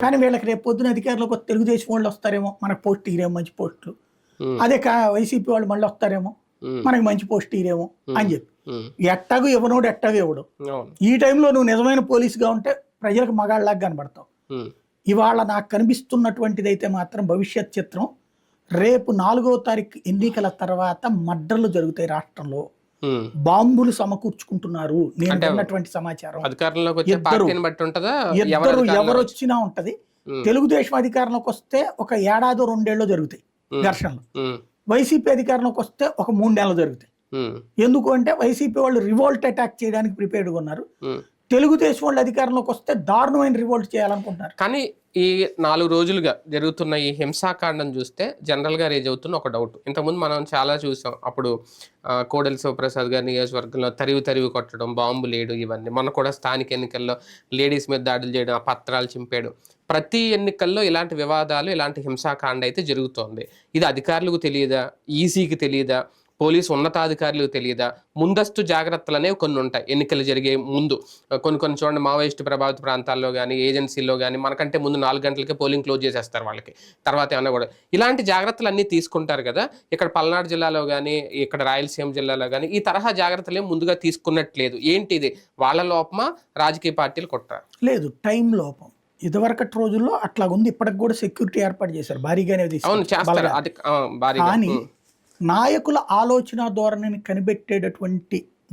కానీ వీళ్ళకి రేపు పొద్దున అధికారులకు తెలుగుదేశం వాళ్ళు వస్తారేమో, మనకు పోస్ట్ ఇరేమో మంచి పోస్టులు. ఉమ్, అదే వైసీపీ వాళ్ళు మళ్ళీ వస్తారేమో, ఉమ్, మనకి మంచి పోస్ట్ ఇరేమో అని చెప్పి ఉమ్, ఎట్టాగు ఇవ్వనోడు ఎట్టాగు ఇవ్వడు. అవును. ఈ టైంలో నువ్వు నిజమైన పోలీసుగా ఉంటే ప్రజలకు మగాళ్ళలాగా కనబడతావు. ఉమ్, ఇవాళ నాకు కనిపిస్తున్నటువంటిది అయితే మాత్రం భవిష్యత్ చిత్రం, రేపు 4వ తారీఖు ఎన్నికల తర్వాత మర్డర్లు జరుగుతాయి రాష్ట్రంలో, ఉమ్. బాంబులు సమకూర్చుకుంటున్నారు. నేను అంటే విన్నటువంటి సమాచారం అధికారంలోకి వచ్చే ఇద్దరు పార్టీని బట్టి ఉంటుందా? ఇద్దరు ఎవరు వచ్చినా ఉంటది. ఉమ్, తెలుగుదేశం అధికారంలోకి వస్తే ఒక ఏడాదో 2 ఏళ్ళలో జరుగుతాయి ఉమ్, ఘర్షణలు. ఉమ్, వైసీపీ అధికారంలోకి వస్తే ఒక 3 నెలలు జరుగుతాయి. ఉమ్, ఎందుకు అంటే వైసీపీ వాళ్ళు రివోల్ట్ అటాక్ చేయడానికి ప్రిపేర్డ్గా ఉన్నారు. ఉమ్. తెలుగుదేశం వాళ్ళు అధికారంలోకి వస్తే దారుణమైన రివోల్ట్ చేయాలనుకుంటున్నారు. కానీ ఈ 4 రోజులుగా జరుగుతున్న ఈ హింసాకాండం చూస్తే జనరల్గా రేజ్ అవుతున్న ఒక డౌట్. ఇంతకుముందు మనం చాలా చూసాం. అప్పుడు కోడెల శివప్రసాద్ గారి నియోజకవర్గంలో తరివి కొట్టడం, బాంబు లేడు, ఇవన్నీ. మొన్న కూడా స్థానిక ఎన్నికల్లో లేడీస్ మీద దాడులు చేయడం, ఆ పత్రాలు చింపేయడం. ప్రతి ఎన్నికల్లో ఇలాంటి వివాదాలు, ఇలాంటి హింసాకాండ అయితే జరుగుతోంది. ఇది అధికారులకు తెలియదా? ఈసీకి తెలియదా? పోలీసు ఉన్నతాధికారులకు తెలియదా? ముందస్తు జాగ్రత్తలు అనేవి కొన్ని ఉంటాయి ఎన్నికలు జరిగే ముందు. కొన్ని చూడండి, మావోయిస్టు ప్రభావిత ప్రాంతాల్లో కానీ, ఏజెన్సీల్లో కానీ మనకంటే ముందు 4 గంటలకే పోలింగ్ క్లోజ్ చేసేస్తారు వాళ్ళకి. తర్వాత ఏమన్నా కూడా ఇలాంటి జాగ్రత్తలు అన్నీ తీసుకుంటారు కదా. ఇక్కడ పల్నాడు జిల్లాలో కానీ, ఇక్కడ రాయలసీమ జిల్లాలో కానీ ఈ తరహా జాగ్రత్తలు ఏం ముందుగా తీసుకున్నట్లేదు. ఏంటి ఇది? వాళ్ళ లోపమా, రాజకీయ పార్టీలు కుట్ర? లేదు, టైం లోపం. ఇదివరకటి రోజుల్లో అట్లా ఉంది. ఇప్పటికి కూడా సెక్యూరిటీ ఏర్పాటు చేశారు భారీగానే. అవును, చేస్తారు. అది భారీగా. కానీ నాయకుల ఆలోచన ధోరణిని కనిపెట్టేటటువంటి